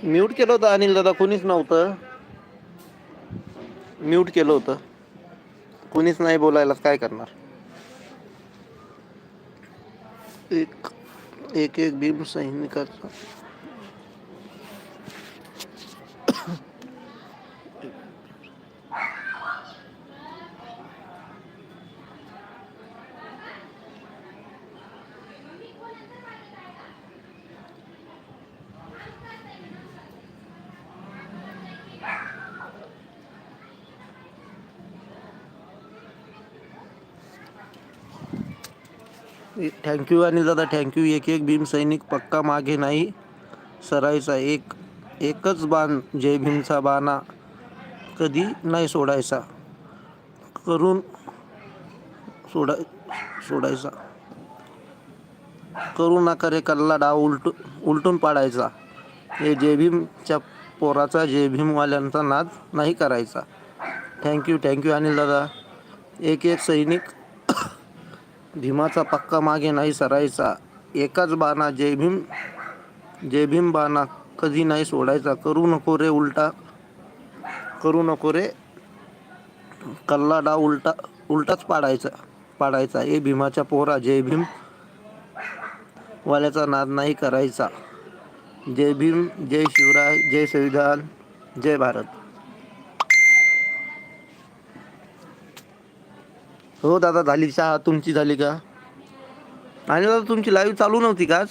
Mute केलं होतं अनिल दादा, कोणीच नव्हतं. म्यूट केलं होतं, कोणीच नाही बोलायला, काय करणार. एक एक एक भीम सैनिकाचा थँक्यू अनिल दादा, थँक्यू. एक एक भीम सैनिक पक्का मागे नाही सरायचा, एकच बाण जय भीमचा बाणा कधी नाही सोडायचा, करून सोडायचा. करू नका रे कल्ला डाव उलटून पाडायचा. हे जय भीमच्या पोराचा, जय भीमवाल्यांचा नाद नाही करायचा. थँक्यू थँक्यू अनिल दादा. एक एक सैनिक भीमाचा पक्का मागे नाही सरायचा, एकाच बाणा जय भीम बाणा कधी नाही सोडायचा. करू नको रे कल्ला डाव उलटाच पाडायचा. ए भीमाच्या पोरा, जय भीम वाल्याचा नाद नाही करायचा. जय भीम, जय शिवराय, जय संविधान, जय भारत. हो दादा, झाली चहा. तुमची झाली का? आणि दादा तुमची लाईव्ह चालू नव्हती का आज?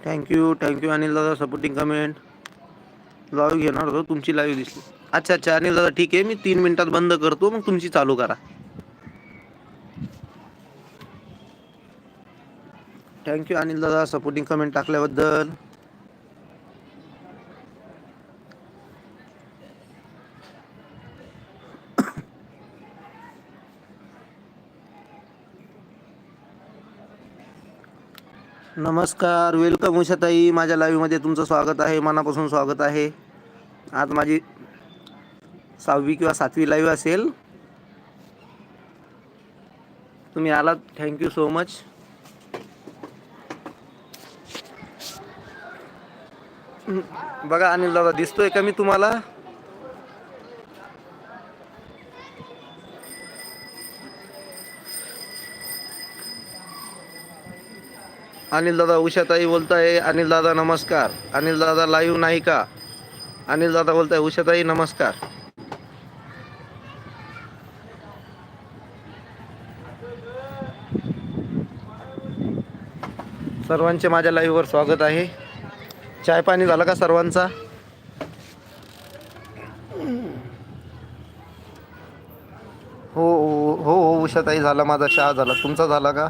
थँक्यू अनिल दादा, सपोर्टिंग कमेंट. लाईव्ह घेणार होतो, तुमची लाईव्ह दिसली. अच्छा अनिल दादा, ठीक आहे. मी 3 मिनिटात बंद करतो, मग तुमची चालू करा. थँक्यू अनिल दादा, सपोर्टिंग कमेंट टाकल्याबद्दल. नमस्कार, वेलकम उषाताई. माझ्या लाईव्हमध्ये तुमचं स्वागत आहे, मनापासून स्वागत आहे. आज माझी 6वी किंवा 7वी लाईव्ह असेल. तुम्ही आलात, थँक्यू सो मच. बघा अनिल दादा, दिसतोय का मी तुम्हाला? अनिल दादा, उषाताई बोलताय. अनिल दादा नमस्कार. अनिल दादा लाईव्ह नाही का? अनिल दादा बोलताय, उषाताई नमस्कार. सर्वांचे माझ्या लाईव्हवर स्वागत आहे. चाय पाणी झालं का सर्वांचा? हो उषाताई, झाला माझा चहा झाला. तुमचा झाला का?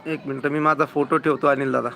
एक मिनिट, मी माझा फोटो ठेवतो अनिल दादा.